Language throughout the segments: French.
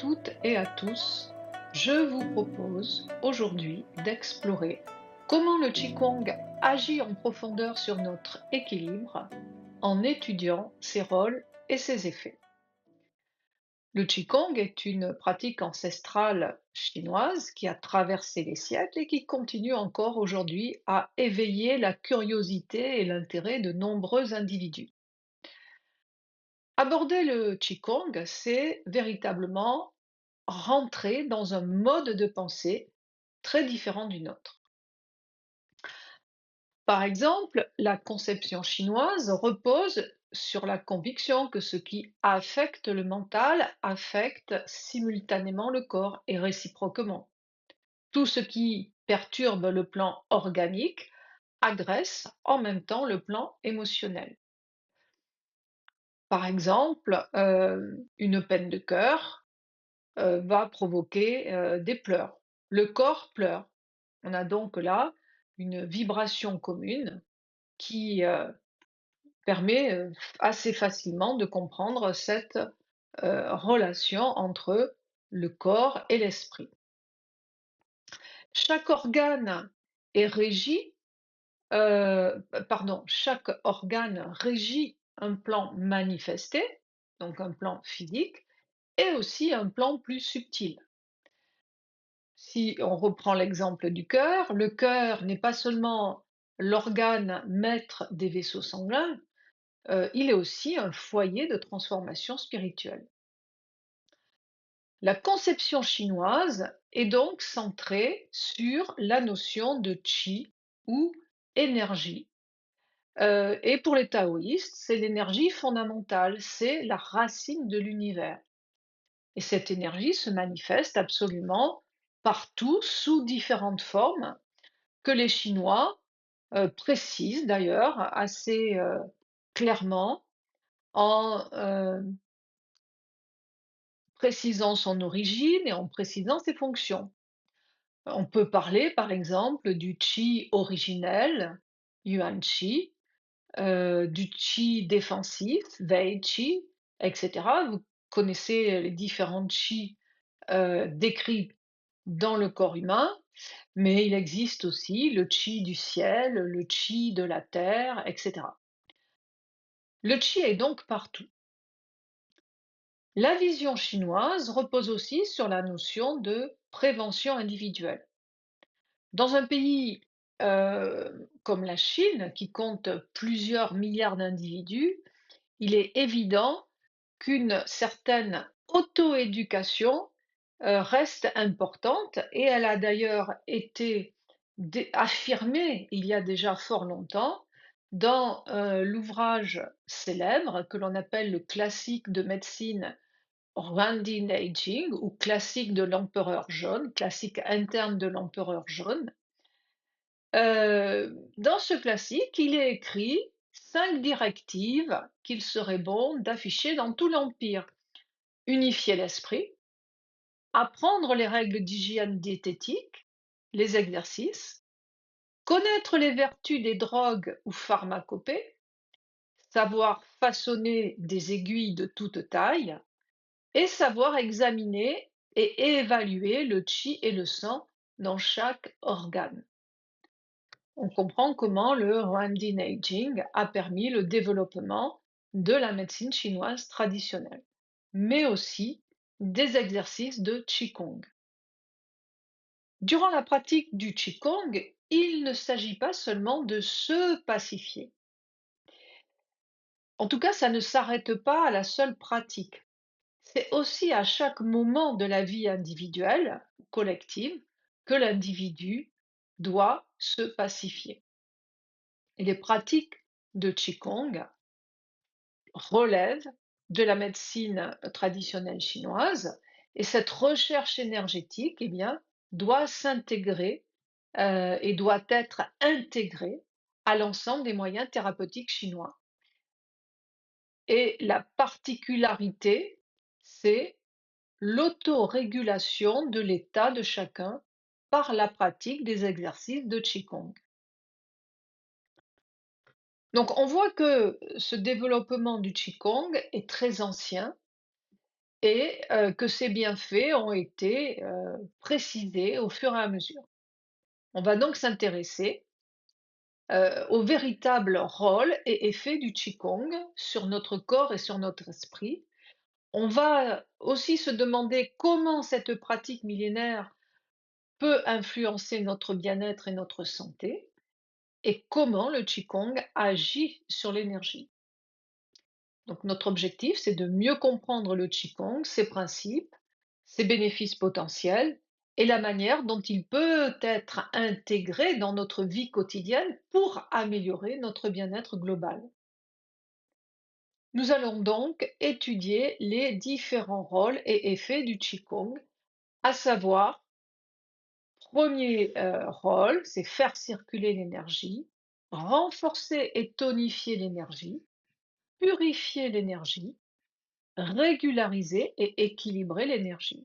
toutes et à tous, je vous propose aujourd'hui d'explorer comment le Qigong agit en profondeur sur notre équilibre en étudiant ses rôles et ses effets. Le Qigong est une pratique ancestrale chinoise qui a traversé les siècles et qui continue encore aujourd'hui à éveiller la curiosité et l'intérêt de nombreux individus. Aborder le Qigong, c'est véritablement rentrer dans un mode de pensée très différent du nôtre. Par exemple, la conception chinoise repose sur la conviction que ce qui affecte le mental affecte simultanément le corps et réciproquement. Tout ce qui perturbe le plan organique agresse en même temps le plan émotionnel. Par exemple, une peine de cœur va provoquer des pleurs. Le corps pleure. On a donc là une vibration commune qui permet assez facilement de comprendre cette relation entre le corps et l'esprit. Chaque organe est régi, chaque organe régit un plan manifesté, donc un plan physique, et aussi un plan plus subtil. Si on reprend l'exemple du cœur, le cœur n'est pas seulement l'organe maître des vaisseaux sanguins, il est aussi un foyer de transformation spirituelle. La conception chinoise est donc centrée sur la notion de qi ou énergie. Et pour les taoïstes, c'est l'énergie fondamentale, c'est la racine de l'univers. Et cette énergie se manifeste absolument partout sous différentes formes que les Chinois précisent d'ailleurs assez clairement en précisant son origine et en précisant ses fonctions. On peut parler par exemple du qi originel, yuan qi, du qi défensif, wei qi, etc. Vous connaissez les différents qi décrits dans le corps humain, mais il existe aussi le qi du ciel, le qi de la terre, etc. Le qi est donc partout. La vision chinoise repose aussi sur la notion de prévention individuelle. Dans un pays comme la Chine, qui compte plusieurs milliards d'individus, il est évident qu'une certaine auto-éducation reste importante et elle a d'ailleurs été affirmée il y a déjà fort longtemps dans l'ouvrage célèbre que l'on appelle le classique de médecine Huangdi Neijing ou classique de l'empereur jaune, classique interne de l'empereur jaune. Dans ce classique, il est écrit 5 directives qu'il serait bon d'afficher dans tout l'empire. Unifier l'esprit, apprendre les règles d'hygiène diététique, les exercices, connaître les vertus des drogues ou pharmacopées, savoir façonner des aiguilles de toute taille et savoir examiner et évaluer le qi et le sang dans chaque organe. On comprend comment le Huangdi Neijing a permis le développement de la médecine chinoise traditionnelle, mais aussi des exercices de Qigong. Durant la pratique du Qigong, il ne s'agit pas seulement de se pacifier. En tout cas, ça ne s'arrête pas à la seule pratique. C'est aussi à chaque moment de la vie individuelle, collective, que l'individu doit se pacifier. Et les pratiques de Qigong relèvent de la médecine traditionnelle chinoise et cette recherche énergétique, eh bien, doit s'intégrer et doit être intégrée à l'ensemble des moyens thérapeutiques chinois. Et la particularité, c'est l'autorégulation de l'état de chacun par la pratique des exercices de Qigong. Donc on voit que ce développement du Qigong est très ancien et que ces bienfaits ont été, précisés au fur et à mesure. On va donc s'intéresser, au véritable rôle et effet du qigong sur notre corps et sur notre esprit. On va aussi se demander comment cette pratique millénaire peut influencer notre bien-être et notre santé et comment le qigong agit sur l'énergie. Donc notre objectif, c'est de mieux comprendre le qigong, ses principes, ses bénéfices potentiels et la manière dont il peut être intégré dans notre vie quotidienne pour améliorer notre bien-être global. Nous allons donc étudier les différents rôles et effets du qigong, à savoir, premier rôle, c'est faire circuler l'énergie, renforcer et tonifier l'énergie, purifier l'énergie, régulariser et équilibrer l'énergie.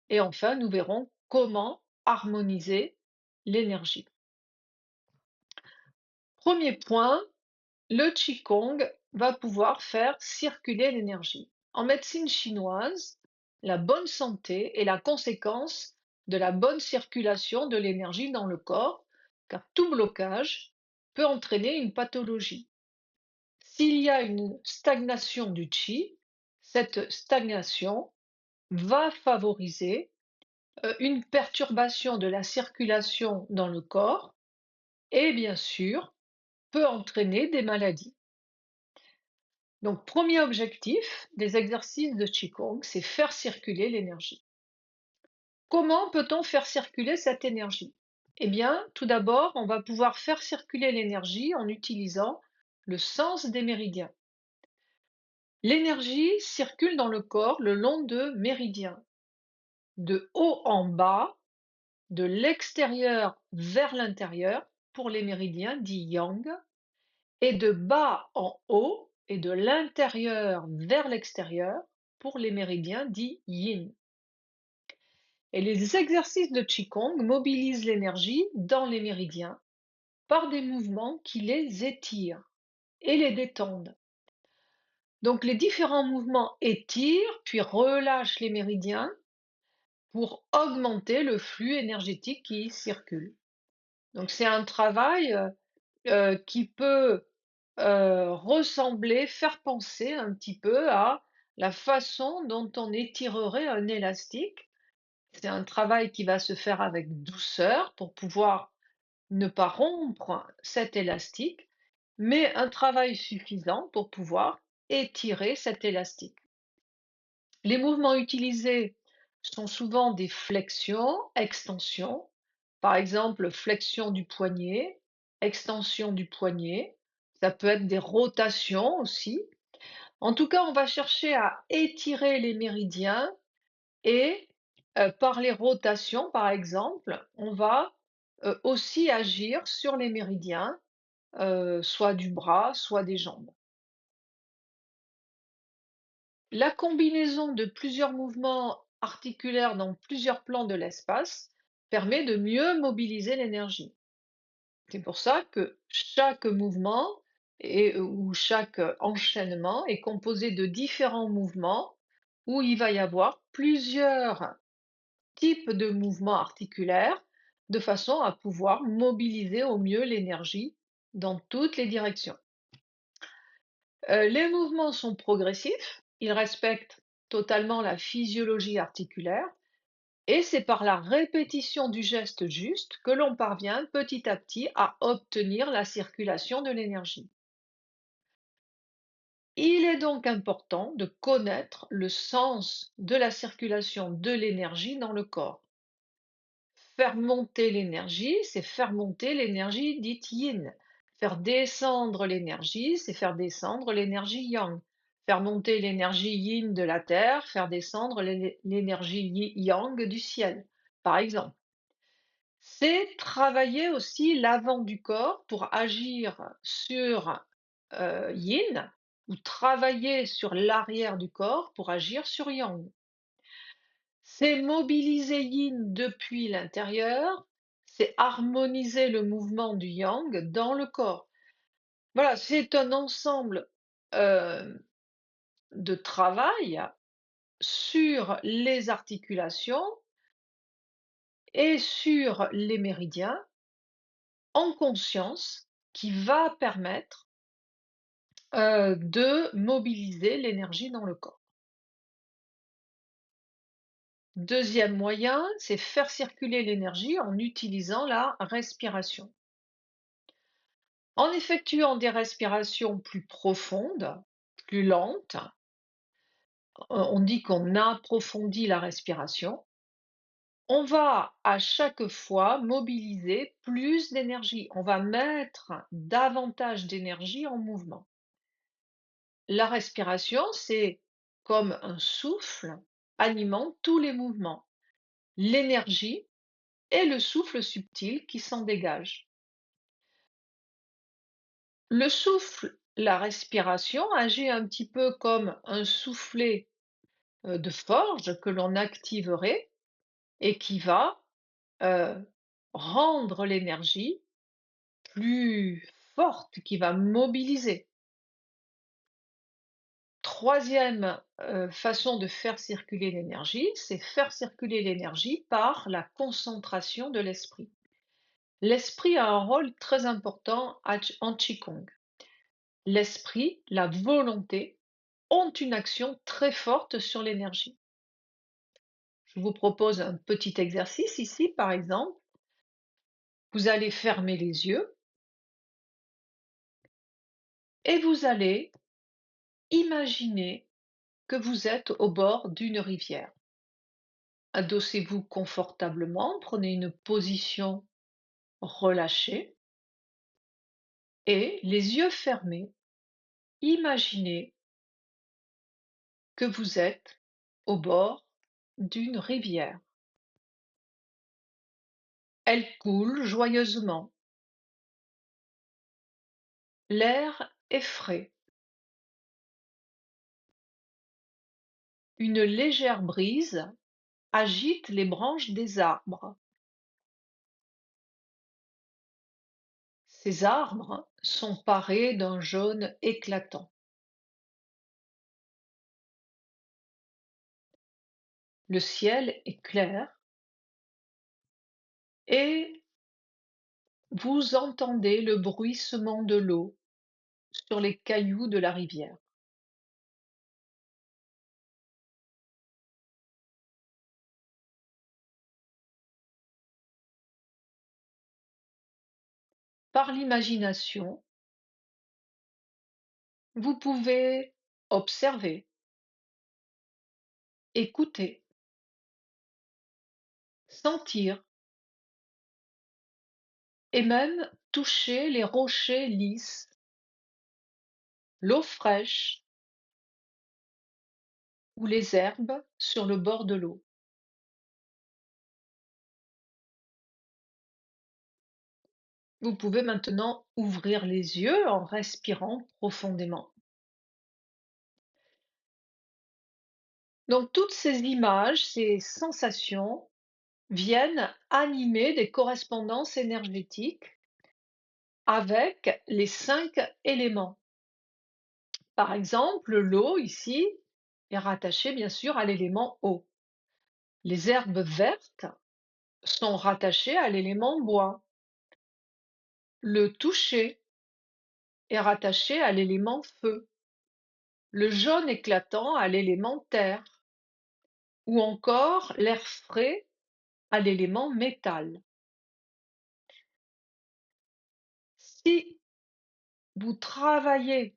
Et enfin, nous verrons comment harmoniser l'énergie. Premier point, le Qigong va pouvoir faire circuler l'énergie. En médecine chinoise, la bonne santé est la conséquence de la bonne circulation de l'énergie dans le corps, car tout blocage peut entraîner une pathologie. S'il y a une stagnation du qi, cette stagnation va favoriser une perturbation de la circulation dans le corps et bien sûr peut entraîner des maladies. Donc, premier objectif des exercices de Qigong, c'est faire circuler l'énergie. Comment peut-on faire circuler cette énergie? Eh bien, tout d'abord, on va pouvoir faire circuler l'énergie en utilisant le sens des méridiens. L'énergie circule dans le corps le long de méridiens, de haut en bas, de l'extérieur vers l'intérieur pour les méridiens dits yang, et de bas en haut et de l'intérieur vers l'extérieur pour les méridiens dits yin. Et les exercices de Qigong mobilisent l'énergie dans les méridiens par des mouvements qui les étirent et les détendent. Donc les différents mouvements étirent puis relâchent les méridiens pour augmenter le flux énergétique qui y circule. Donc c'est un travail qui peut ressembler, faire penser un petit peu à la façon dont on étirerait un élastique. C'est un travail qui va se faire avec douceur pour pouvoir ne pas rompre cet élastique, mais un travail suffisant pour pouvoir étirer cet élastique. Les mouvements utilisés sont souvent des flexions, extensions, par exemple flexion du poignet, extension du poignet, ça peut être des rotations aussi. En tout cas, on va chercher à étirer les méridiens et par les rotations, par exemple, on va aussi agir sur les méridiens, soit du bras, soit des jambes. La combinaison de plusieurs mouvements articulaires dans plusieurs plans de l'espace permet de mieux mobiliser l'énergie. C'est pour ça que chaque mouvement ou chaque enchaînement est composé de différents mouvements où il va y avoir plusieurs types de mouvements articulaires de façon à pouvoir mobiliser au mieux l'énergie dans toutes les directions. Les mouvements sont progressifs, ils respectent totalement la physiologie articulaire et c'est par la répétition du geste juste que l'on parvient petit à petit à obtenir la circulation de l'énergie. Il est donc important de connaître le sens de la circulation de l'énergie dans le corps. Faire monter l'énergie, c'est faire monter l'énergie dite yin. Faire descendre l'énergie, c'est faire descendre l'énergie yang. Faire monter l'énergie yin de la terre, faire descendre l'énergie yang du ciel, par exemple. C'est travailler aussi l'avant du corps pour agir sur yin ou travailler sur l'arrière du corps pour agir sur yang. C'est mobiliser yin depuis l'intérieur, c'est harmoniser le mouvement du yang dans le corps. Voilà, c'est un ensemble, de travail sur les articulations et sur les méridiens en conscience qui va permettre, de mobiliser l'énergie dans le corps. Deuxième moyen, c'est faire circuler l'énergie en utilisant la respiration. En effectuant des respirations plus profondes, plus lentes, on dit qu'on approfondit la respiration, on va à chaque fois mobiliser plus d'énergie. On va mettre davantage d'énergie en mouvement. La respiration, c'est comme un souffle animant tous les mouvements, l'énergie et le souffle subtil qui s'en dégage. Le souffle, la respiration agit un petit peu comme un soufflet de forge que l'on activerait et qui va euh, rendre l'énergie plus forte, qui va mobiliser. Troisième façon de faire circuler l'énergie, c'est faire circuler l'énergie par la concentration de l'esprit. L'esprit a un rôle très important en Qigong. L'esprit, la volonté ont une action très forte sur l'énergie. Je vous propose un petit exercice ici, par exemple. Vous allez fermer les yeux et vous allez imaginer que vous êtes au bord d'une rivière. Adossez-vous confortablement, prenez une position relâchée et les yeux fermés, imaginez que vous êtes au bord d'une rivière. Elle coule joyeusement. L'air est frais. Une légère brise agite les branches des arbres. Ces arbres sont parés d'un jaune éclatant. Le ciel est clair et vous entendez le bruissement de l'eau sur les cailloux de la rivière. Par l'imagination, vous pouvez observer, écouter, sentir et même toucher les rochers lisses, l'eau fraîche ou les herbes sur le bord de l'eau. Vous pouvez maintenant ouvrir les yeux en respirant profondément. Donc toutes ces images, ces sensations viennent animer des correspondances énergétiques avec les 5 éléments. Par exemple, l'eau ici est rattachée bien sûr à l'élément eau. Les herbes vertes sont rattachées à l'élément bois. Le toucher est rattaché à l'élément feu. Le jaune éclatant à l'élément terre. Ou encore l'air frais à l'élément métal. Si vous travaillez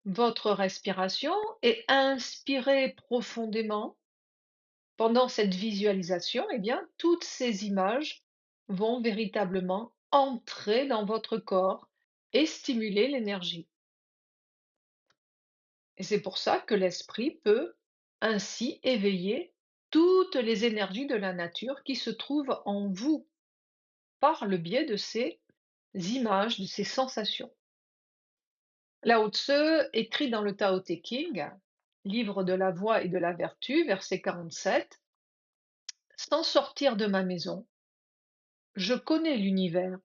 votre respiration et inspirez profondément pendant cette visualisation, eh bien, toutes ces images vont véritablement entrer dans votre corps et stimuler l'énergie. Et c'est pour ça que l'esprit peut ainsi éveiller toutes les énergies de la nature qui se trouvent en vous par le biais de ces images, de ces sensations. Lao Tse écrit dans le Tao Te Ching, livre de la voie et de la vertu, verset 47, sans sortir de ma maison, je connais l'univers.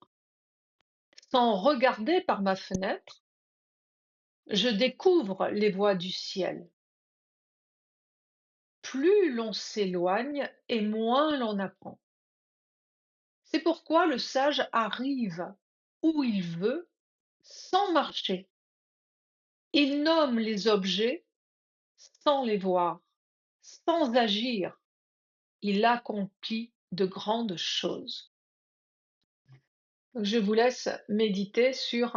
Sans regarder par ma fenêtre, je découvre les voies du ciel. plus l'on s'éloigne et moins l'on apprend. C'est pourquoi le sage arrive où il veut sans marcher. Il nomme les objets sans les voir, sans agir. Il accomplit de grandes choses. Je vous laisse méditer sur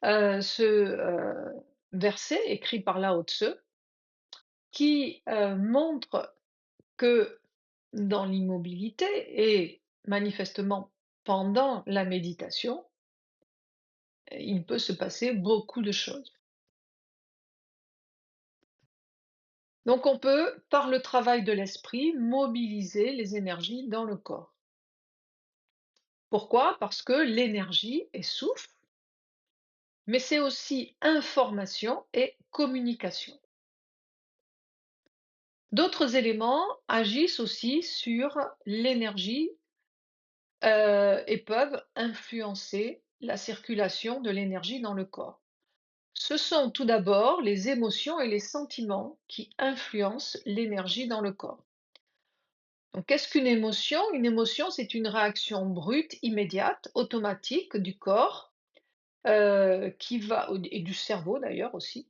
ce verset écrit par Lao Tse qui montre que dans l'immobilité et manifestement pendant la méditation, il peut se passer beaucoup de choses. Donc on peut, par le travail de l'esprit, mobiliser les énergies dans le corps. Pourquoi? Parce que l'énergie est souffle, mais c'est aussi information et communication. D'autres éléments agissent aussi sur l'énergie et peuvent influencer la circulation de l'énergie dans le corps. Ce sont tout d'abord les émotions et les sentiments qui influencent l'énergie dans le corps. Donc, qu'est-ce qu'une émotion? Une émotion, c'est une réaction brute, immédiate, automatique du corps et du cerveau d'ailleurs aussi,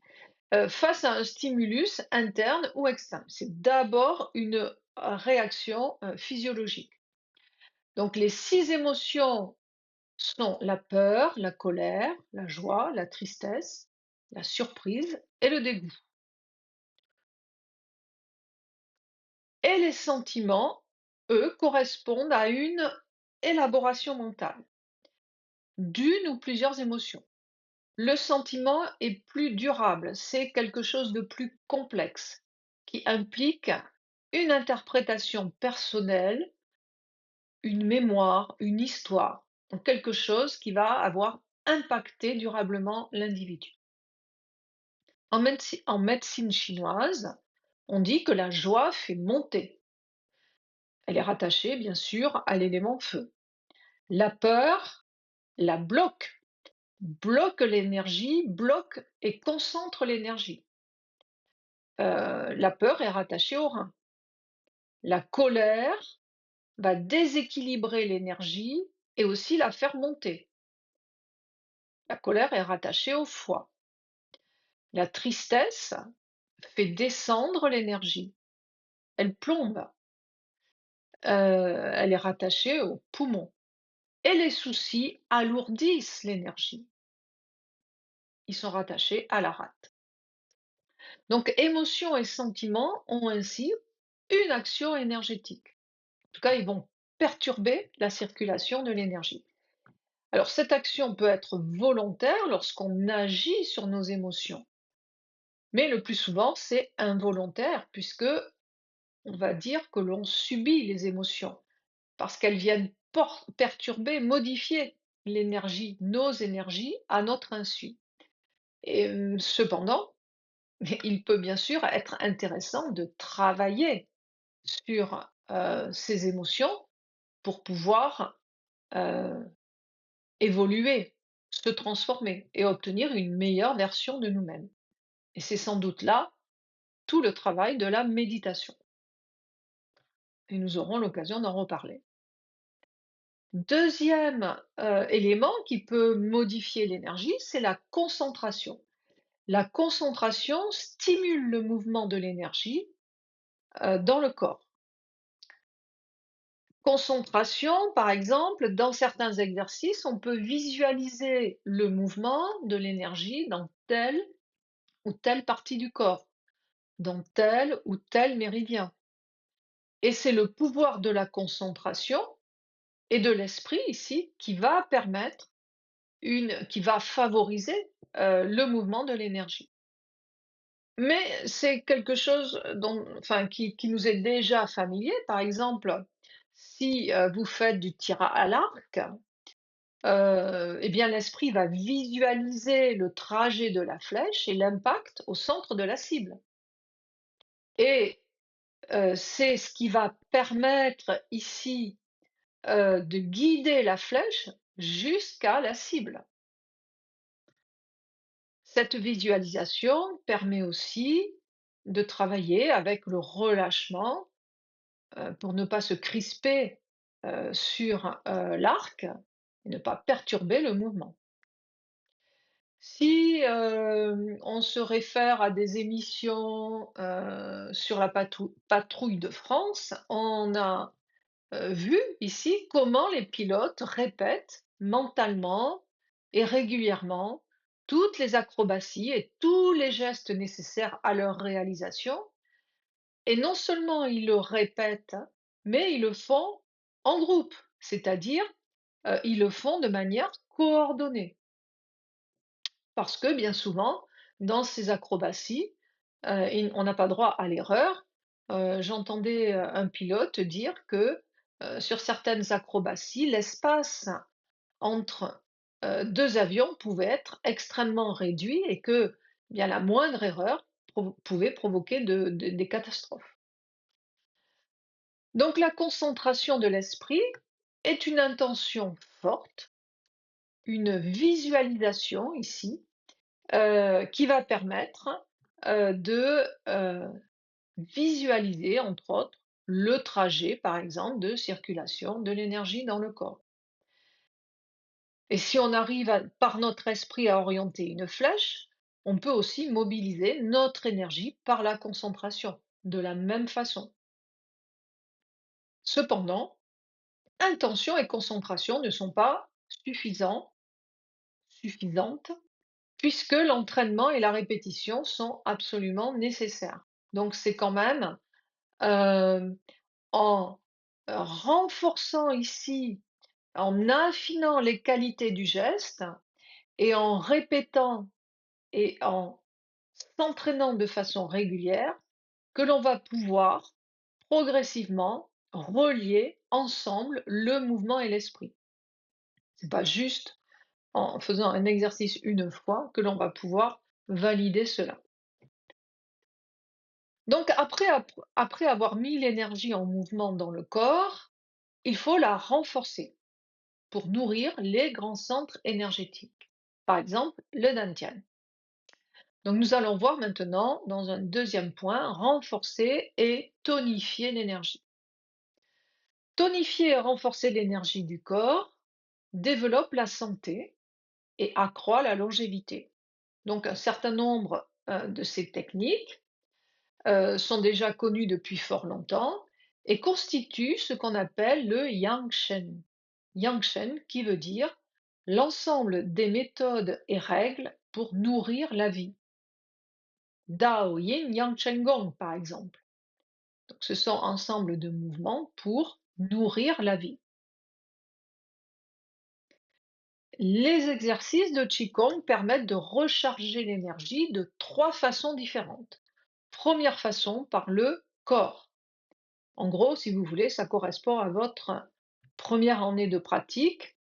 face à un stimulus interne ou externe. C'est d'abord une réaction physiologique. Donc, les six émotions sont la peur, la colère, la joie, la tristesse, la surprise et le dégoût. Et les sentiments, eux, correspondent à une élaboration mentale d'une ou plusieurs émotions. Le sentiment est plus durable, c'est quelque chose de plus complexe qui implique une interprétation personnelle, une mémoire, une histoire, donc quelque chose qui va avoir impacté durablement l'individu. En médecine chinoise, on dit que la joie fait monter. Elle est rattachée, bien sûr, à l'élément feu. La peur la bloque l'énergie, bloque et concentre l'énergie. La peur est rattachée au rein. La colère va déséquilibrer l'énergie et aussi la faire monter. La colère est rattachée au foie. La tristesse fait descendre l'énergie. Elle plombe. Elle est rattachée aux poumons. Et les soucis alourdissent l'énergie. Ils sont rattachés à la rate. Donc émotions et sentiments ont ainsi une action énergétique. En tout cas, ils vont perturber la circulation de l'énergie. Alors cette action peut être volontaire lorsqu'on agit sur nos émotions, mais le plus souvent c'est involontaire puisque on va dire que l'on subit les émotions parce qu'elles viennent perturber, modifier l'énergie, nos énergies à notre insu. Et cependant, il peut bien sûr être intéressant de travailler sur ces émotions pour pouvoir euh, évoluer, se transformer et obtenir une meilleure version de nous-mêmes. Et c'est sans doute là tout le travail de la méditation. Et nous aurons l'occasion d'en reparler. Deuxième élément qui peut modifier l'énergie, c'est la concentration. La concentration stimule le mouvement de l'énergie dans le corps. Concentration, par exemple, dans certains exercices, on peut visualiser le mouvement de l'énergie dans telle ou telle partie du corps, dans tel ou tel méridien. Et c'est le pouvoir de la concentration et de l'esprit ici qui va permettre qui va favoriser le mouvement de l'énergie. Mais c'est quelque chose enfin, qui nous est déjà familier. Par exemple, si vous faites du tir à l'arc, eh bien l'esprit va visualiser le trajet de la flèche et l'impact au centre de la cible. Et c'est ce qui va permettre ici de guider la flèche jusqu'à la cible. Cette visualisation permet aussi de travailler avec le relâchement, pour ne pas se crisper, sur, l'arc et ne pas perturber le mouvement. Si, on se réfère à des émissions, sur la patrouille de France, on a, vu ici comment les pilotes répètent mentalement et régulièrement toutes les acrobaties et tous les gestes nécessaires à leur réalisation et non seulement ils le répètent, mais ils le font en groupe, c'est-à-dire, ils le font de manière coordonnée. Parce que bien souvent, dans ces acrobaties, on n'a pas droit à l'erreur. J'entendais, un pilote dire que, sur certaines acrobaties, l'espace entre, 2 avions pouvait être extrêmement réduit et que, bien, la moindre erreur pouvait provoquer des catastrophes. Donc la concentration de l'esprit est une intention forte, une visualisation ici, qui va permettre, de visualiser, entre autres, le trajet, par exemple, de circulation de l'énergie dans le corps. Et si on arrive par notre esprit à orienter une flèche, on peut aussi mobiliser notre énergie par la concentration, de la même façon. Cependant, intention et concentration ne sont pas suffisantes, puisque l'entraînement et la répétition sont absolument nécessaires. Donc c'est quand même, hem, en renforçant ici, en affinant les qualités du geste et en répétant et en s'entraînant de façon régulière que l'on va pouvoir progressivement relier ensemble le mouvement et l'esprit. C'est pas juste en faisant un exercice une fois que l'on va pouvoir valider cela. Donc après avoir mis l'énergie en mouvement dans le corps, il faut la renforcer pour nourrir les grands centres énergétiques, par exemple le dantian. Donc nous allons voir maintenant, dans un deuxième point, renforcer et tonifier l'énergie. Tonifier et renforcer l'énergie du corps développe la santé et accroît la longévité. Donc un certain nombre de ces techniques sont déjà connues depuis fort longtemps et constituent ce qu'on appelle le Yang Shen. Yang Shen qui veut dire l'ensemble des méthodes et règles pour nourrir la vie. Dao Yin Yang Shen Gong par exemple. Donc, ce sont ensemble de mouvements pour nourrir la vie. Les exercices de Qigong permettent de recharger l'énergie de trois façons différentes. Première façon, par le corps. En gros, si vous voulez, ça correspond à votre première année de pratique.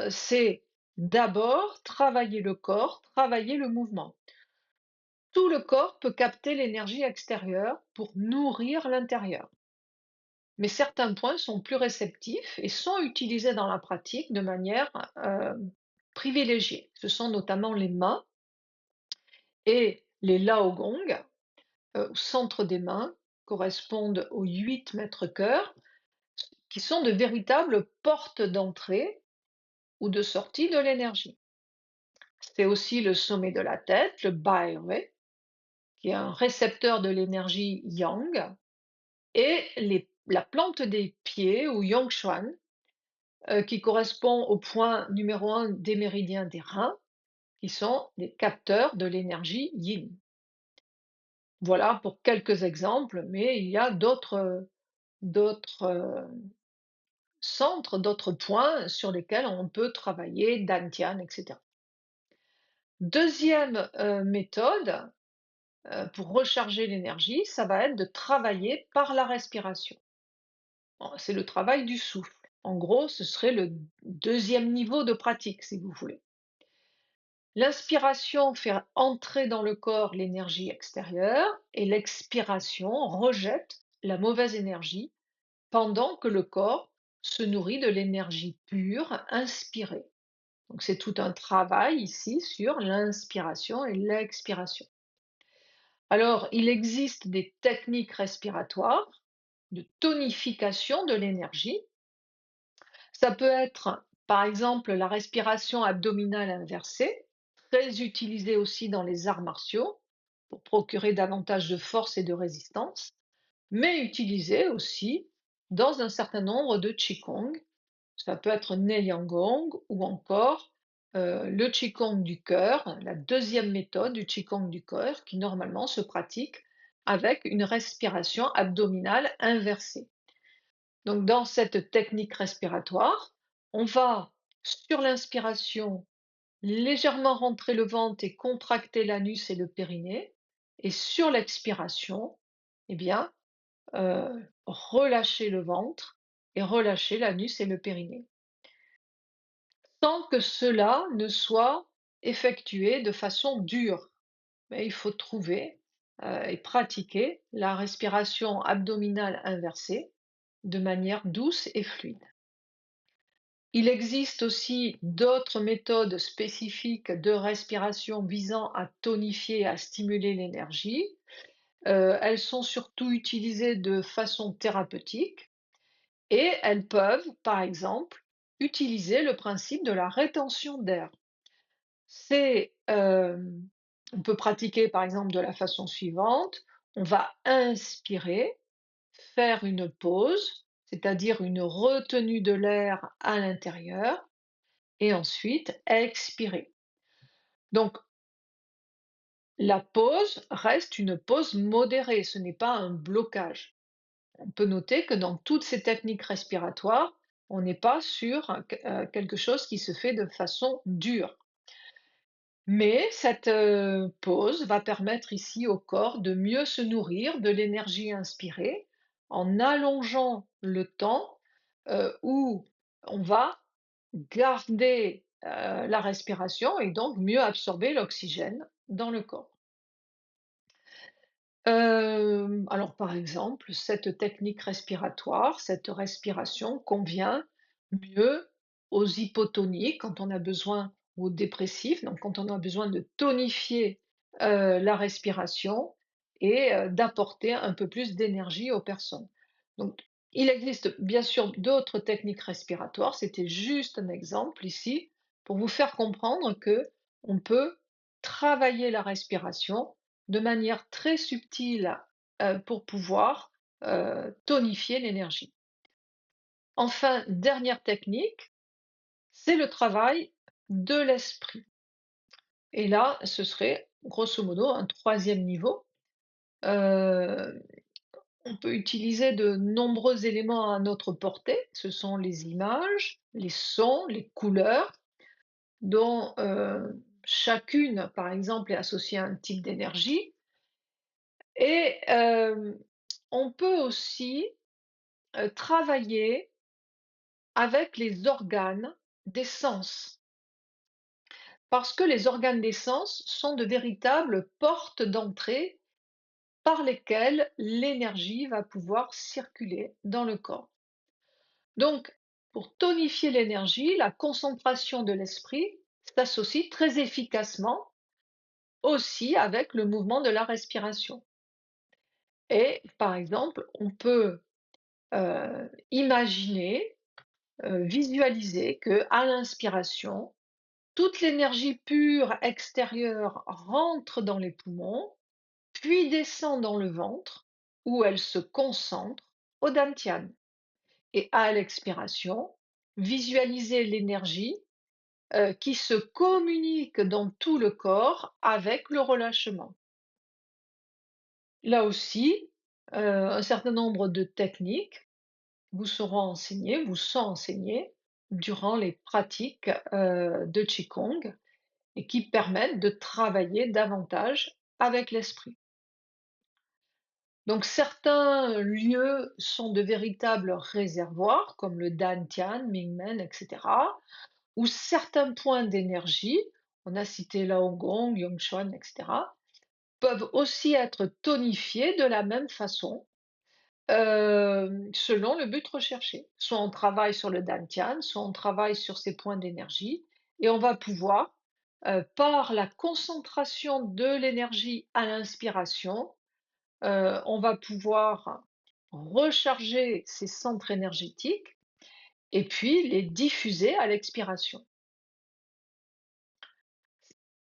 C'est d'abord travailler le corps, travailler le mouvement. Tout le corps peut capter l'énergie extérieure pour nourrir l'intérieur. Mais certains points sont plus réceptifs et sont utilisés dans la pratique de manière privilégiée. Ce sont notamment les mains et les Laogong, au centre des mains, correspondent aux 8 mètres cœurs, qui sont de véritables portes d'entrée ou de sortie de l'énergie. C'est aussi le sommet de la tête, le Baiwei, qui est un récepteur de l'énergie Yang, et la plante des pieds, ou Yongshuan, qui correspond au point numéro 1 des méridiens des reins, qui sont des capteurs de l'énergie yin. Voilà pour quelques exemples, mais il y a d'autres centres, d'autres points sur lesquels on peut travailler, dantian, etc. Deuxième méthode pour recharger l'énergie, ça va être de travailler par la respiration. C'est le travail du souffle. En gros, ce serait le deuxième niveau de pratique, si vous voulez. L'inspiration fait entrer dans le corps l'énergie extérieure et l'expiration rejette la mauvaise énergie pendant que le corps se nourrit de l'énergie pure inspirée. Donc c'est tout un travail ici sur l'inspiration et l'expiration. Alors, il existe des techniques respiratoires de tonification de l'énergie. Ça peut être, par exemple, la respiration abdominale inversée, très utilisée aussi dans les arts martiaux pour procurer davantage de force et de résistance, mais utilisée aussi dans un certain nombre de qigong. Ça peut être Neiliangong ou encore le qigong du cœur, la deuxième méthode du qigong du cœur qui normalement se pratique avec une respiration abdominale inversée. Donc, dans cette technique respiratoire, on va, sur l'inspiration, légèrement rentrer le ventre et contracter l'anus et le périnée. Et sur l'expiration, eh bien, relâcher le ventre et relâcher l'anus et le périnée. Sans que cela ne soit effectué de façon dure. Mais il faut trouver et pratiquer la respiration abdominale inversée de manière douce et fluide. Il existe aussi d'autres méthodes spécifiques de respiration visant à tonifier et à stimuler l'énergie. Elles sont surtout utilisées de façon thérapeutique et elles peuvent, par exemple, utiliser le principe de la rétention d'air. On peut pratiquer par exemple de la façon suivante. On va inspirer, faire une pause, c'est-à-dire une retenue de l'air à l'intérieur, et ensuite expirer. Donc la pause reste une pause modérée, ce n'est pas un blocage. On peut noter que dans toutes ces techniques respiratoires, on n'est pas sur quelque chose qui se fait de façon dure. Mais cette pause va permettre ici au corps de mieux se nourrir de l'énergie inspirée en allongeant le temps où on va garder la respiration et donc mieux absorber l'oxygène dans le corps. Alors par exemple, cette technique respiratoire, cette respiration convient mieux aux hypotoniques quand on a besoin ou aux dépressifs, donc quand on a besoin de tonifier, la respiration et d'apporter un peu plus d'énergie aux personnes. Donc il existe bien sûr d'autres techniques respiratoires, c'était juste un exemple ici pour vous faire comprendre que on peut travailler la respiration de manière très subtile, pour pouvoir, tonifier l'énergie. Enfin, dernière technique, c'est le travail de l'esprit et là, ce serait grosso modo un troisième niveau. Heu, on peut utiliser de nombreux éléments à notre portée. Ce sont les images, les sons, les couleurs dont, chacune, par exemple, est associée à un type d'énergie et on peut aussi travailler avec les organes des sens, parce que les organes des sens sont de véritables portes d'entrée par lesquelles l'énergie va pouvoir circuler dans le corps. Donc, pour tonifier l'énergie, la concentration de l'esprit s'associe très efficacement aussi avec le mouvement de la respiration. Et par exemple, on peut imaginer, visualiser que à l'inspiration, toute l'énergie pure extérieure rentre dans les poumons, puis descend dans le ventre, où elle se concentre au dantian. Et à l'expiration, visualisez l'énergie qui se communique dans tout le corps avec le relâchement. Là aussi, un certain nombre de techniques vous sont enseignées durant les pratiques de Qigong et qui permettent de travailler davantage avec l'esprit. Donc certains lieux sont de véritables réservoirs, comme le Dantian, Mingmen, etc., où certains points d'énergie, on a cité Laogong, Yongchuan, etc., peuvent aussi être tonifiés de la même façon, selon le but recherché. Soit on travaille sur le Dantian, soit on travaille sur ces points d'énergie, et on va pouvoir par la concentration de l'énergie à l'inspiration, on va pouvoir recharger ces centres énergétiques et puis les diffuser à l'expiration.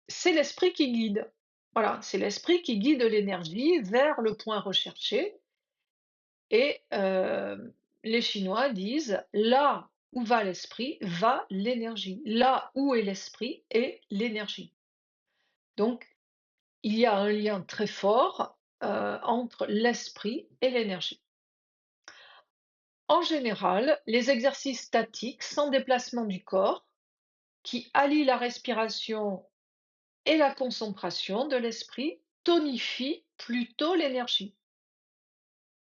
C'est l'esprit qui guide. Voilà, c'est l'esprit qui guide l'énergie vers le point recherché et les Chinois disent: «Là où va l'esprit, va l'énergie. Là où est l'esprit est l'énergie». Donc il y a un lien très fort, entre l'esprit et l'énergie. En général, les exercices statiques sans déplacement du corps, qui allient la respiration et la concentration de l'esprit, tonifient plutôt l'énergie,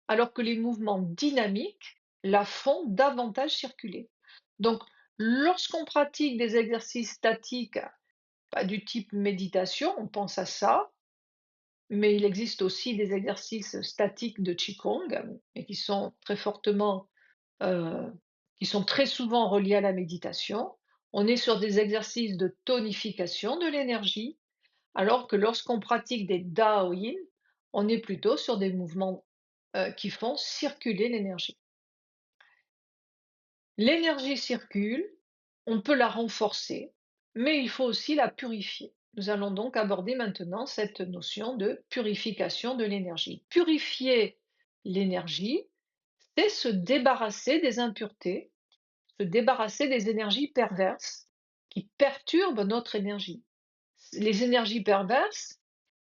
alors que les mouvements dynamiques la font davantage circuler. Donc, lorsqu'on pratique des exercices statiques, bah, du type méditation, on pense à ça, mais il existe aussi des exercices statiques de Qigong, et heu, qui sont très souvent reliés à la méditation. On est sur des exercices de tonification de l'énergie, alors que lorsqu'on pratique des Daoyin, on est plutôt sur des mouvements, qui font circuler l'énergie. L'énergie circule, on peut la renforcer, mais il faut aussi la purifier. Nous allons donc aborder maintenant cette notion de purification de l'énergie. Purifier l'énergie, c'est se débarrasser des impuretés, se débarrasser des énergies perverses qui perturbent notre énergie. Les énergies perverses,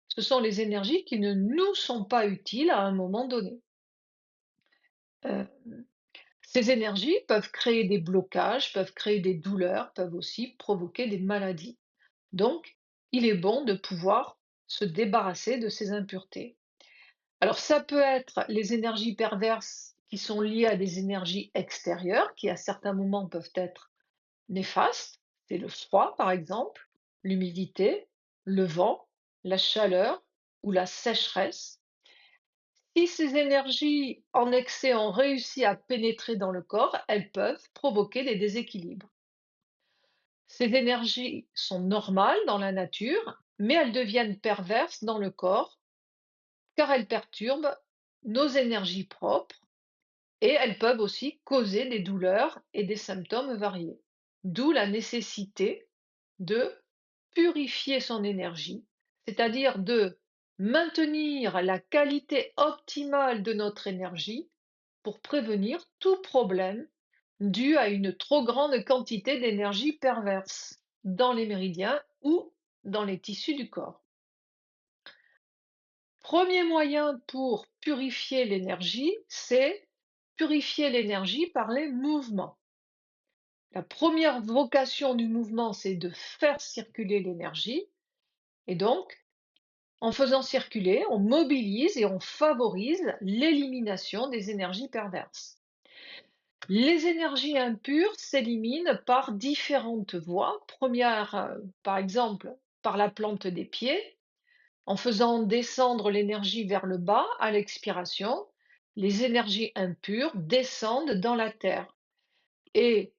ce sont les énergies qui ne nous sont pas utiles à un moment donné. Heu, Ces énergies peuvent créer des blocages, peuvent créer des douleurs, peuvent aussi provoquer des maladies. Donc, il est bon de pouvoir se débarrasser de ces impuretés. Alors ça peut être les énergies perverses qui sont liées à des énergies extérieures, qui à certains moments peuvent être néfastes, c'est le froid par exemple, l'humidité, le vent, la chaleur ou la sécheresse. Si ces énergies en excès ont réussi à pénétrer dans le corps, elles peuvent provoquer des déséquilibres. Ces énergies sont normales dans la nature, mais elles deviennent perverses dans le corps car elles perturbent nos énergies propres et elles peuvent aussi causer des douleurs et des symptômes variés. D'où la nécessité de purifier son énergie, c'est-à-dire de maintenir la qualité optimale de notre énergie pour prévenir tout problème dû à une trop grande quantité d'énergie perverse dans les méridiens ou dans les tissus du corps. Premier moyen pour purifier l'énergie, c'est purifier l'énergie par les mouvements. La première vocation du mouvement, c'est de faire circuler l'énergie et donc, en faisant circuler, on mobilise et on favorise l'élimination des énergies perverses. Les énergies impures s'éliminent par différentes voies. Première, par exemple, par la plante des pieds, en faisant descendre l'énergie vers le bas à l'expiration, les énergies impures descendent dans la terre et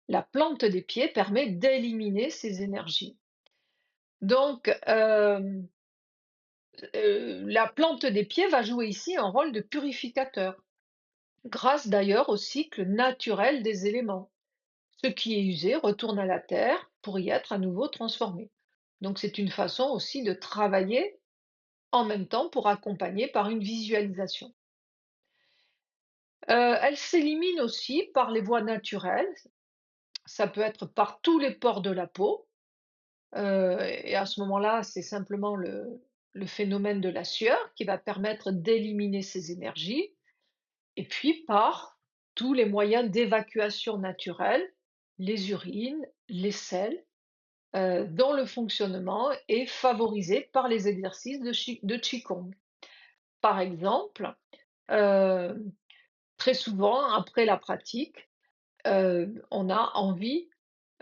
la plante des pieds permet d'éliminer ces énergies. Donc, la plante des pieds va jouer ici un rôle de purificateur, grâce d'ailleurs au cycle naturel des éléments. Ce qui est usé retourne à la terre pour y être à nouveau transformé. Donc c'est une façon aussi de travailler en même temps pour accompagner par une visualisation. Elle s'élimine aussi par les voies naturelles, ça peut être par tous les pores de la peau, et à ce moment-là, c'est simplement le phénomène de la sueur qui va permettre d'éliminer ces énergies et puis par tous les moyens d'évacuation naturelle, les urines, les selles, dont le fonctionnement est favorisé par les exercices de Qigong. Par exemple, heu, très souvent après la pratique, on a envie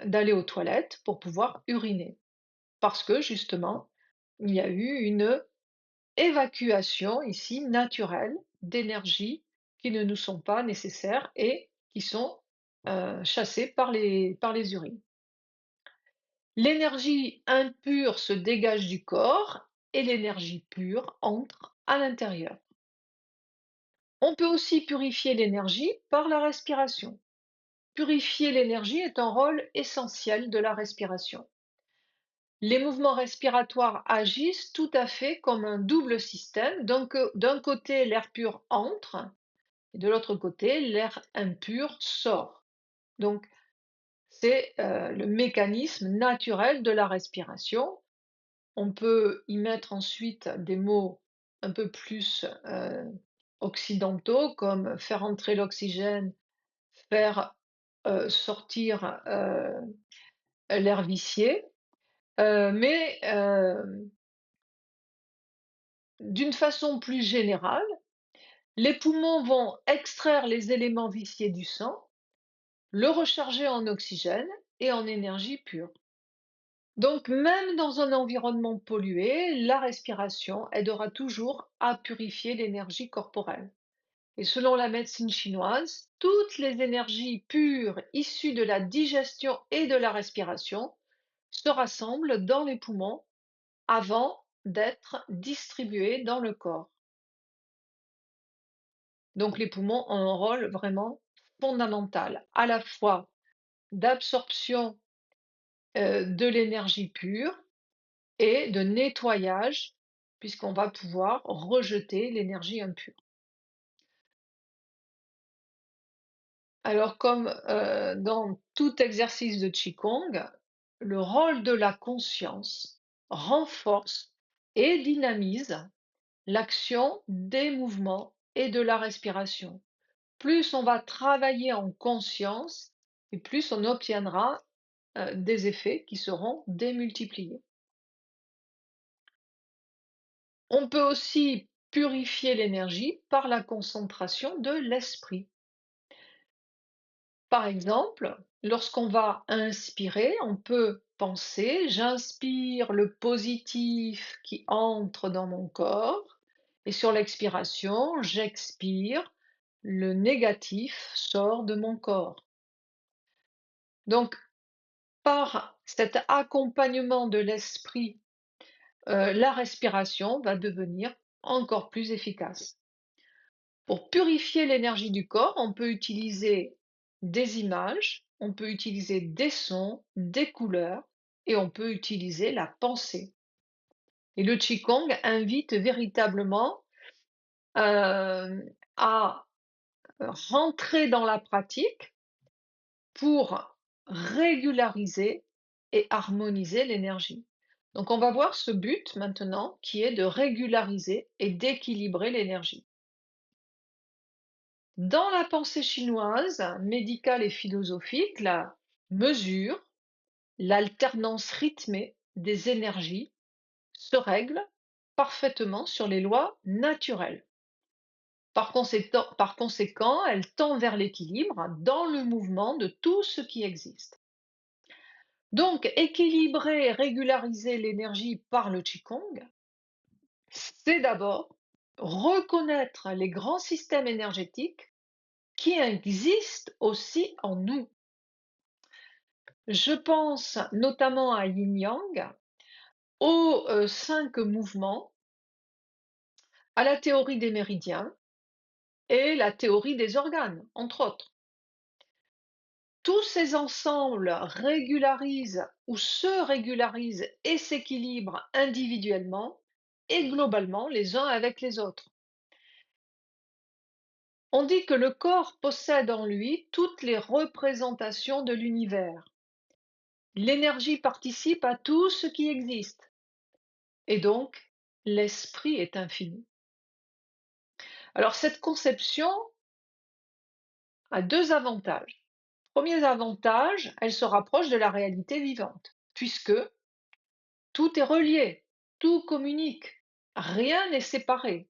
d'aller aux toilettes pour pouvoir uriner. Parce que justement, il y a eu une évacuation ici naturelle d'énergies qui ne nous sont pas nécessaires et qui sont, chassées par les urines. L'énergie impure se dégage du corps et l'énergie pure entre à l'intérieur. On peut aussi purifier l'énergie par la respiration. Purifier l'énergie est un rôle essentiel de la respiration. Les mouvements respiratoires agissent tout à fait comme un double système. Donc, d'un côté, l'air pur entre et de l'autre côté, l'air impur sort. Donc, c'est le mécanisme naturel de la respiration. On peut y mettre ensuite des mots un peu plus occidentaux comme faire entrer l'oxygène, faire sortir l'air vicié. Mais d'une façon plus générale, les poumons vont extraire les éléments viciés du sang, le recharger en oxygène et en énergie pure. Donc, même dans un environnement pollué, la respiration aidera toujours à purifier l'énergie corporelle. Et selon la médecine chinoise, toutes les énergies pures issues de la digestion et de la respiration se rassemblent dans les poumons avant d'être distribuées dans le corps. Donc les poumons ont un rôle vraiment fondamental, à la fois d'absorption de l'énergie pure et de nettoyage, puisqu'on va pouvoir rejeter l'énergie impure. Alors comme dans tout exercice de Qigong, le rôle de la conscience renforce et dynamise l'action des mouvements et de la respiration. Plus on va travailler en conscience et plus on obtiendra des effets qui seront démultipliés. On peut aussi purifier l'énergie par la concentration de l'esprit. Par exemple, lorsqu'on va inspirer, on peut penser: «J'inspire le positif qui entre dans mon corps» et sur l'expiration, «J'expire, le négatif sort de mon corps». Donc par cet accompagnement de l'esprit, la respiration va devenir encore plus efficace. Pour purifier l'énergie du corps, on peut utiliser des images, on peut utiliser des sons, des couleurs et on peut utiliser la pensée. Et le Qigong invite véritablement à rentrer dans la pratique pour régulariser et harmoniser l'énergie. Donc on va voir ce but maintenant qui est de régulariser et d'équilibrer l'énergie. Dans la pensée chinoise, médicale et philosophique, la mesure, l'alternance rythmée des énergies se règle parfaitement sur les lois naturelles. Par conséquent, elle tend vers l'équilibre dans le mouvement de tout ce qui existe. Donc, équilibrer et régulariser l'énergie par le Qigong, c'est d'abord reconnaître les grands systèmes énergétiques qui existent aussi en nous. Je pense notamment à Yin Yang, aux 5 mouvements, à la théorie des méridiens et la théorie des organes, entre autres. Tous ces ensembles régularisent ou se régularisent et s'équilibrent individuellement et globalement les uns avec les autres. On dit que le corps possède en lui toutes les représentations de l'univers. L'énergie participe à tout ce qui existe et donc l'esprit est infini. Alors cette conception a deux avantages. Premier avantage, elle se rapproche de la réalité vivante, puisque tout est relié, tout communique, rien n'est séparé,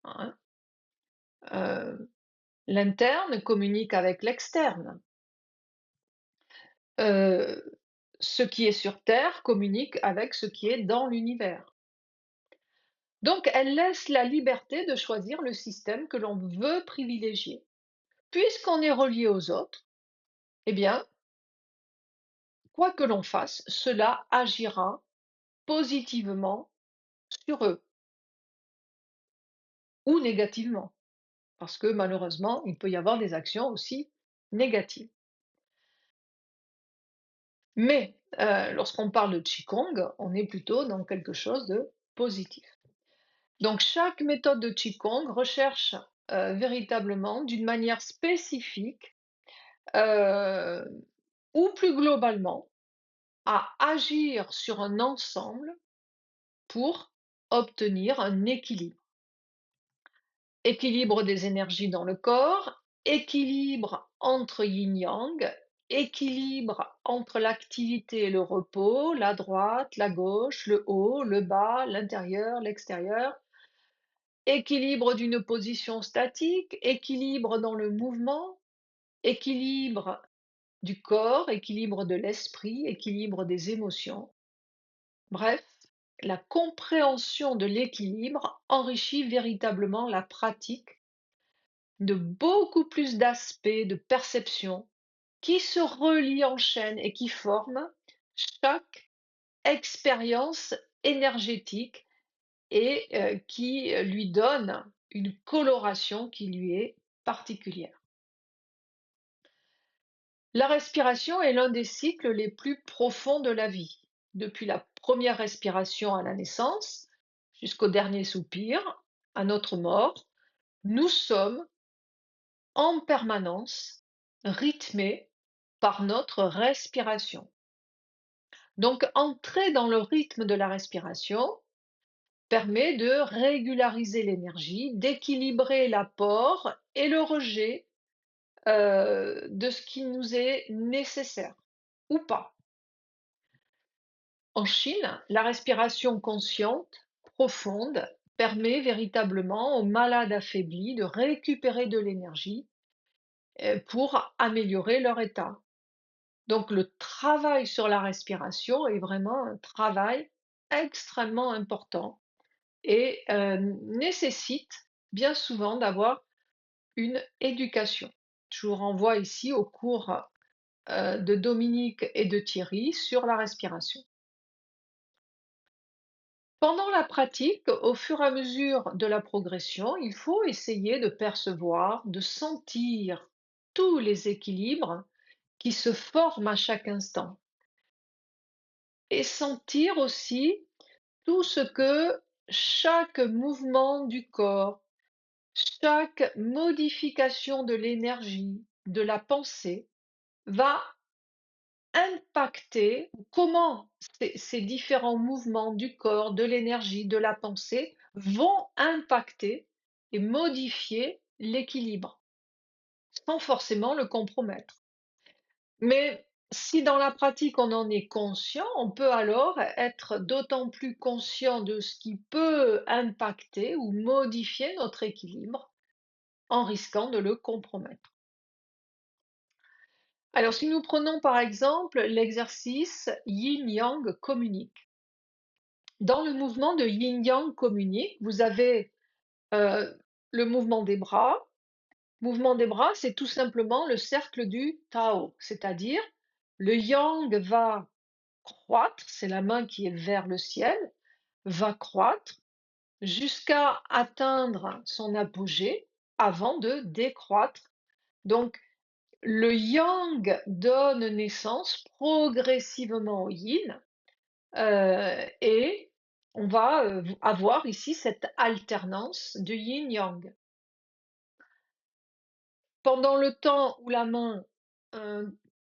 hein. Euh, L'interne communique avec l'externe. Euh, ce qui est sur Terre communique avec ce qui est dans l'univers. Donc elle laisse la liberté de choisir le système que l'on veut privilégier. Puisqu'on est relié aux autres, eh bien, quoi que l'on fasse, cela agira positivement sur eux ou négativement, parce que malheureusement, il peut y avoir des actions aussi négatives. Mais lorsqu'on parle de Qigong, on est plutôt dans quelque chose de positif. Donc chaque méthode de Qigong recherche véritablement d'une manière spécifique euh, ou plus globalement à agir sur un ensemble pour obtenir un équilibre. Équilibre des énergies dans le corps, équilibre entre yin-yang, équilibre entre l'activité et le repos, la droite, la gauche, le haut, le bas, l'intérieur, l'extérieur, équilibre d'une position statique, équilibre dans le mouvement, équilibre du corps, équilibre de l'esprit, équilibre des émotions. Bref, la compréhension de l'équilibre enrichit véritablement la pratique de beaucoup plus d'aspects, de perceptions qui se relient en chaîne et qui forment chaque expérience énergétique et qui lui donne une coloration qui lui est particulière. La respiration est l'un des cycles les plus profonds de la vie. Depuis la première respiration à la naissance jusqu'au dernier soupir, à notre mort, nous sommes en permanence rythmés par notre respiration. Donc, entrer dans le rythme de la respiration permet de régulariser l'énergie, d'équilibrer l'apport et le rejet de ce qui nous est nécessaire ou pas. En Chine, la respiration consciente, profonde, permet véritablement aux malades affaiblis de récupérer de l'énergie pour améliorer leur état. Donc le travail sur la respiration est vraiment un travail extrêmement important et nécessite bien souvent d'avoir une éducation. Je vous renvoie ici au cours de Dominique et de Thierry sur la respiration. Pendant la pratique, au fur et à mesure de la progression, il faut essayer de percevoir, de sentir tous les équilibres qui se forment à chaque instant et sentir aussi tout ce que chaque mouvement du corps, chaque modification de l'énergie, de la pensée va impacter, comment ces différents mouvements du corps, de l'énergie, de la pensée vont impacter et modifier l'équilibre, sans forcément le compromettre. Mais si dans la pratique on en est conscient, on peut alors être d'autant plus conscient de ce qui peut impacter ou modifier notre équilibre en risquant de le compromettre. Alors si nous prenons par exemple l'exercice yin-yang communique. Dans le mouvement de yin-yang communique, vous avez euh, le mouvement des bras. Mouvement des bras, c'est tout simplement le cercle du Tao, c'est-à-dire le yang va croître, c'est la main qui est vers le ciel, va croître jusqu'à atteindre son apogée avant de décroître. Donc, le yang donne naissance progressivement au yin et on va avoir ici cette alternance de yin-yang. Pendant le temps où la main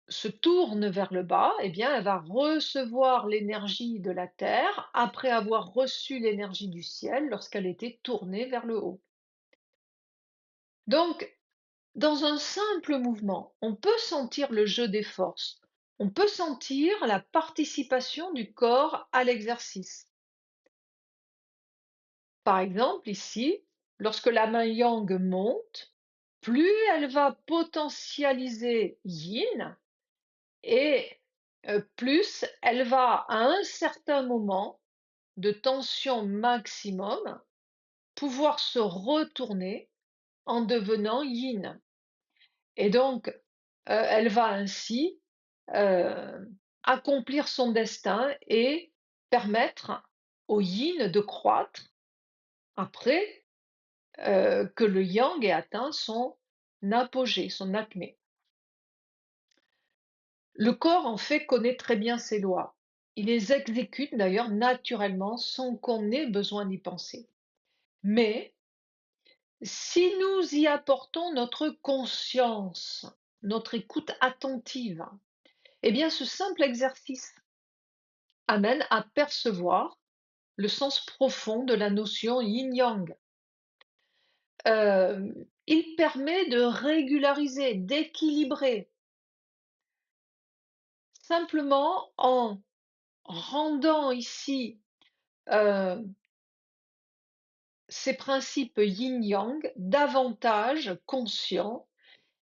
se tourne vers le bas, eh bien, elle va recevoir l'énergie de la terre après avoir reçu l'énergie du ciel lorsqu'elle était tournée vers le haut. Donc, dans un simple mouvement, on peut sentir le jeu des forces, on peut sentir la participation du corps à l'exercice. Par exemple, ici, lorsque la main yang monte, plus elle va potentialiser yin et plus elle va, à un certain moment de tension maximum, pouvoir se retourner en devenant yin. Et donc, elle va ainsi, heu, accomplir son destin et permettre au yin de croître après que le yang ait atteint son apogée, son acmé. Le corps, en fait, connaît très bien ses lois. Il les exécute d'ailleurs naturellement sans qu'on ait besoin d'y penser. Mais si nous y apportons notre conscience, notre écoute attentive, eh bien ce simple exercice amène à percevoir le sens profond de la notion yin-yang. Il permet de régulariser, d'équilibrer, simplement en rendant ici euh, ces principes yin-yang davantage conscients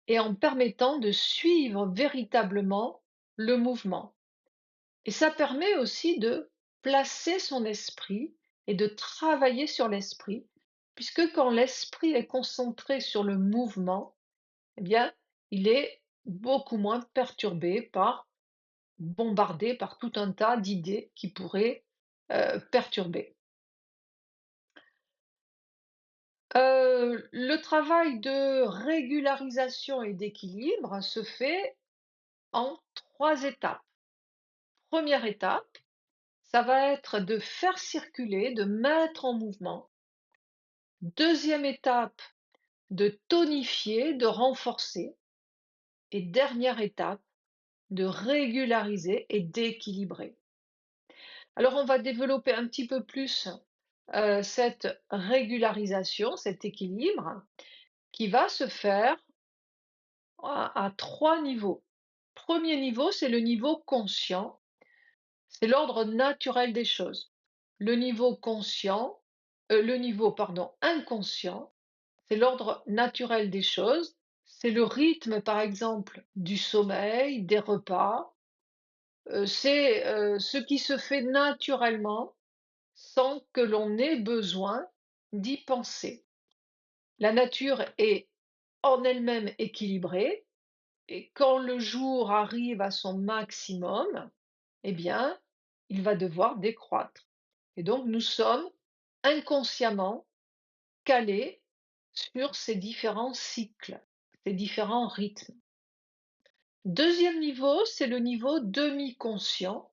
et en permettant de suivre véritablement le mouvement. Et ça permet aussi de placer son esprit et de travailler sur l'esprit, puisque quand l'esprit est concentré sur le mouvement, eh bien, il est beaucoup moins bombardé par tout un tas d'idées qui pourraient perturber. Le travail de régularisation et d'équilibre se fait en 3 étapes. Première étape, ça va être de faire circuler, de mettre en mouvement. Deuxième étape, de tonifier, de renforcer. Et dernière étape, de régulariser et d'équilibrer. Alors on va développer un petit peu plus cette régularisation, cet équilibre, qui va se faire à 3 niveaux. Premier niveau, c'est le niveau conscient, c'est l'ordre naturel des choses. Le niveau, pardon, inconscient, c'est l'ordre naturel des choses, c'est le rythme, par exemple, du sommeil, des repas, c'est ce qui se fait naturellement sans que l'on ait besoin d'y penser. La nature est en elle-même équilibrée et quand le jour arrive à son maximum, eh bien, il va devoir décroître. Et donc, nous sommes inconsciemment calés sur ces différents cycles, ces différents rythmes. Deuxième niveau, c'est le niveau demi-conscient.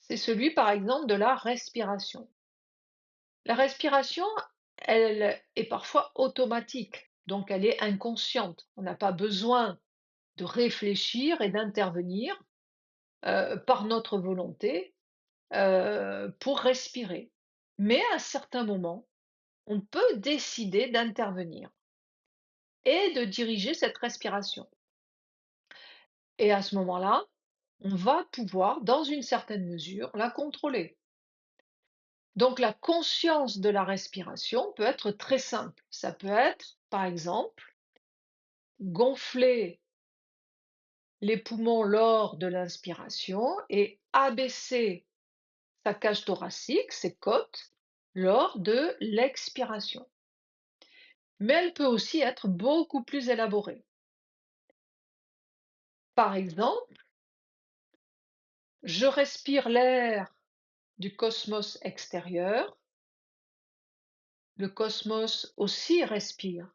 C'est celui, par exemple, de la respiration. La respiration, elle est parfois automatique, donc elle est inconsciente. On n'a pas besoin de réfléchir et d'intervenir par notre volonté pour respirer. Mais à certains moments, on peut décider d'intervenir et de diriger cette respiration. Et à ce moment-là, on va pouvoir, dans une certaine mesure, la contrôler. Donc la conscience de la respiration peut être très simple. Ça peut être, par exemple, gonfler les poumons lors de l'inspiration et abaisser sa cage thoracique, ses côtes, lors de l'expiration. Mais elle peut aussi être beaucoup plus élaborée. Par exemple, je respire l'air du cosmos extérieur. Le cosmos aussi respire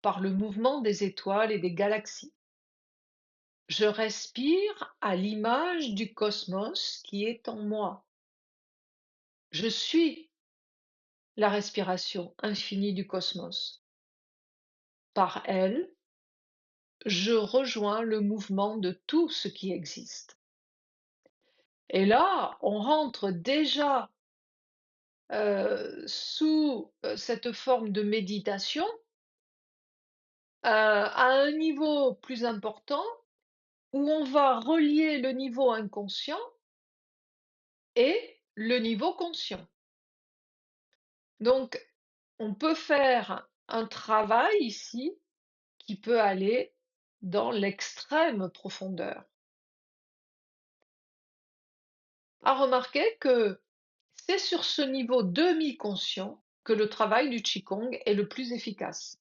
par le mouvement des étoiles et des galaxies. Je respire à l'image du cosmos qui est en moi. Je suis la respiration infinie du cosmos. Par elle, je rejoins le mouvement de tout ce qui existe. Et là, on rentre déjà sous cette forme de méditation à un niveau plus important où on va relier le niveau inconscient et le niveau conscient. Donc, on peut faire un travail ici qui peut aller dans l'extrême profondeur. À remarquer que c'est sur ce niveau demi-conscient que le travail du Qigong est le plus efficace.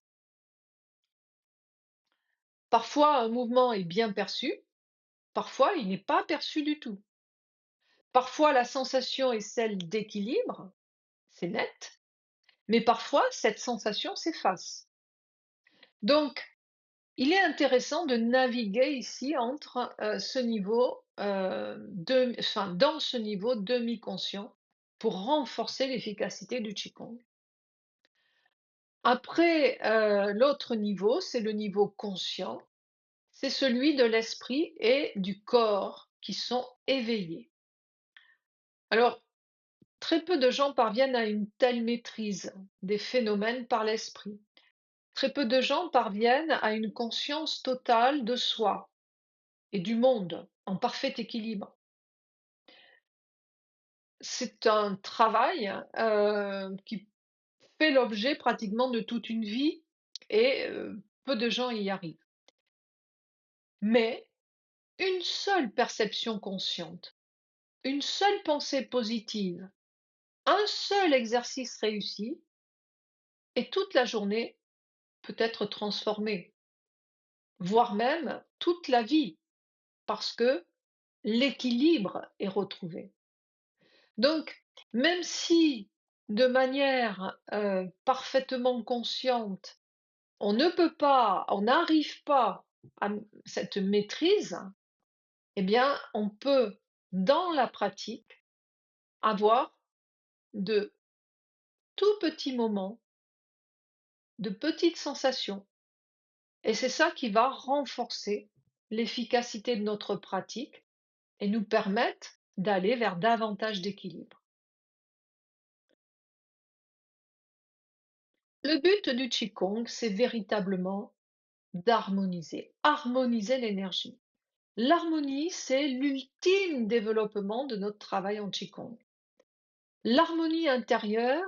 Parfois, un mouvement est bien perçu, Parfois, il n'est pas perçu du tout. Parfois, la sensation est celle d'équilibre, c'est net, mais parfois, cette sensation s'efface. Donc, il est intéressant de naviguer ici entre ce niveau, enfin, dans ce niveau demi-conscient pour renforcer l'efficacité du Qigong. Après, l'autre niveau, c'est le niveau conscient, c'est celui de l'esprit et du corps qui sont éveillés. Alors, très peu de gens parviennent à une telle maîtrise des phénomènes par l'esprit. Très peu de gens parviennent à une conscience totale de soi et du monde en parfait équilibre. C'est un travail, qui fait l'objet pratiquement de toute une vie et peu de gens y arrivent. Mais une seule perception consciente, une seule pensée positive, un seul exercice réussi et toute la journée peut être transformée, voire même toute la vie, parce que l'équilibre est retrouvé. Donc, même si de manière parfaitement consciente, on n'arrive pas à cette maîtrise, eh bien, on peut, dans la pratique, avoir de tout petits moments, de petites sensations. Et c'est ça qui va renforcer l'efficacité de notre pratique et nous permettre d'aller vers davantage d'équilibre. Le but du Qigong, c'est véritablement d'harmoniser, harmoniser l'énergie. L'harmonie, c'est l'ultime développement de notre travail en Qigong. L'harmonie intérieure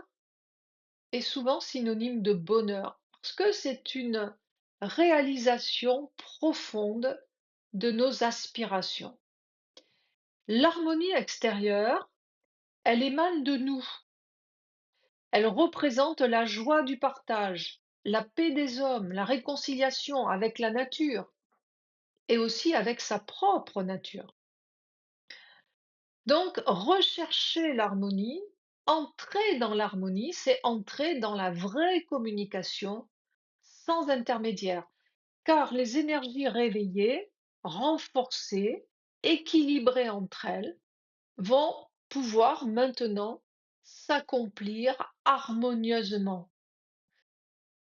est souvent synonyme de bonheur, parce que c'est une réalisation profonde de nos aspirations. L'harmonie extérieure, elle émane de nous. Elle représente la joie du partage, la paix des hommes, la réconciliation avec la nature et aussi avec sa propre nature. Donc, rechercher l'harmonie, entrer dans l'harmonie, c'est entrer dans la vraie communication sans intermédiaire, car les énergies réveillées, renforcées, équilibrées entre elles, vont pouvoir maintenant s'accomplir harmonieusement.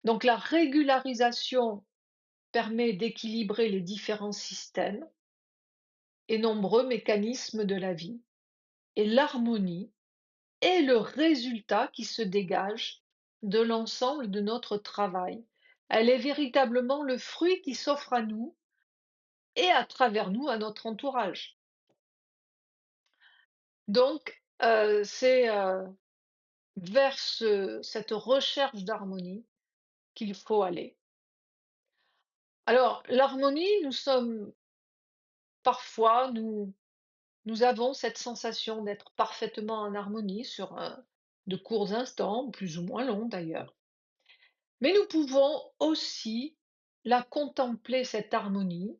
Donc la régularisation permet d'équilibrer les différents systèmes et nombreux mécanismes de la vie. Et l'harmonie est le résultat qui se dégage de l'ensemble de notre travail. Elle est véritablement le fruit qui s'offre à nous et à travers nous à notre entourage. Donc, c'est vers cette recherche d'harmonie qu'il faut aller. Alors, l'harmonie, parfois, nous avons cette sensation d'être parfaitement en harmonie sur de courts instants, plus ou moins longs d'ailleurs. Mais nous pouvons aussi la contempler, cette harmonie,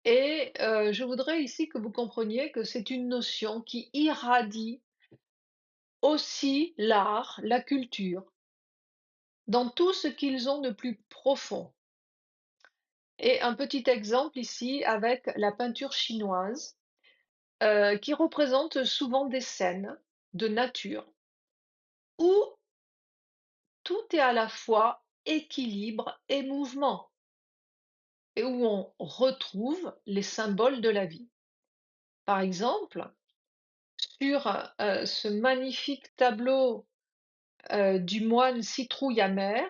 et je voudrais ici que vous compreniez que c'est une notion qui irradie aussi l'art, la culture, dans tout ce qu'ils ont de plus profond. Et un petit exemple ici avec la peinture chinoise, qui représente souvent des scènes de nature où tout est à la fois équilibre et mouvement, et où on retrouve les symboles de la vie. Par exemple, sur, ce magnifique tableau, du moine Citrouille-Amer,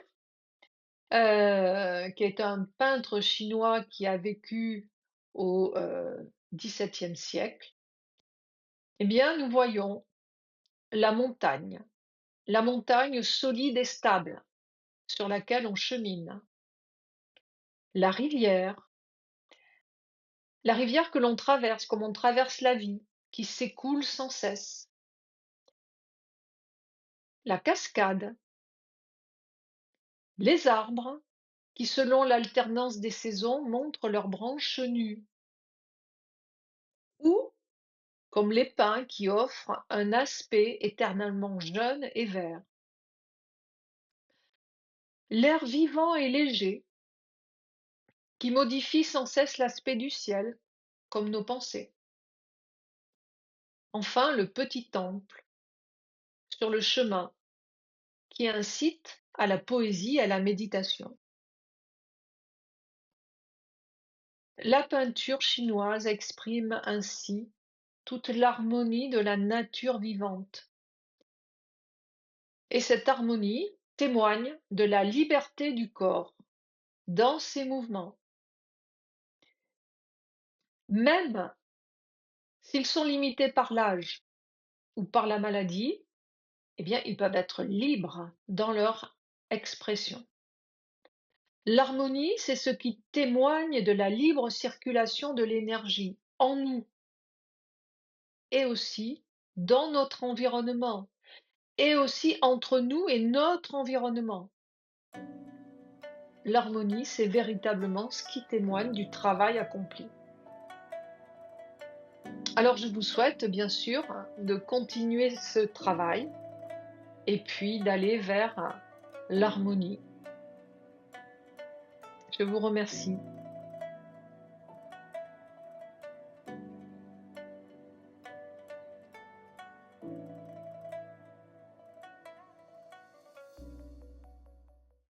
qui est un peintre chinois qui a vécu au, XVIIe siècle, eh bien, nous voyons la montagne solide et stable sur laquelle on chemine, la rivière que l'on traverse comme on traverse la vie, qui s'écoule sans cesse, la cascade, les arbres qui, selon l'alternance des saisons, montrent leurs branches nues, ou comme les pins qui offrent un aspect éternellement jeune et vert. L'air vivant et léger qui modifie sans cesse l'aspect du ciel, comme nos pensées. Enfin, le petit temple sur le chemin qui incite à la poésie et à la méditation. La peinture chinoise exprime ainsi toute l'harmonie de la nature vivante. Et cette harmonie témoigne de la liberté du corps dans ses mouvements. Même s'ils sont limités par l'âge ou par la maladie, eh bien, ils peuvent être libres dans leur expression. L'harmonie, c'est ce qui témoigne de la libre circulation de l'énergie en nous et aussi dans notre environnement et aussi entre nous et notre environnement. L'harmonie, c'est véritablement ce qui témoigne du travail accompli. Alors je vous souhaite bien sûr de continuer ce travail et puis d'aller vers l'harmonie. Je vous remercie.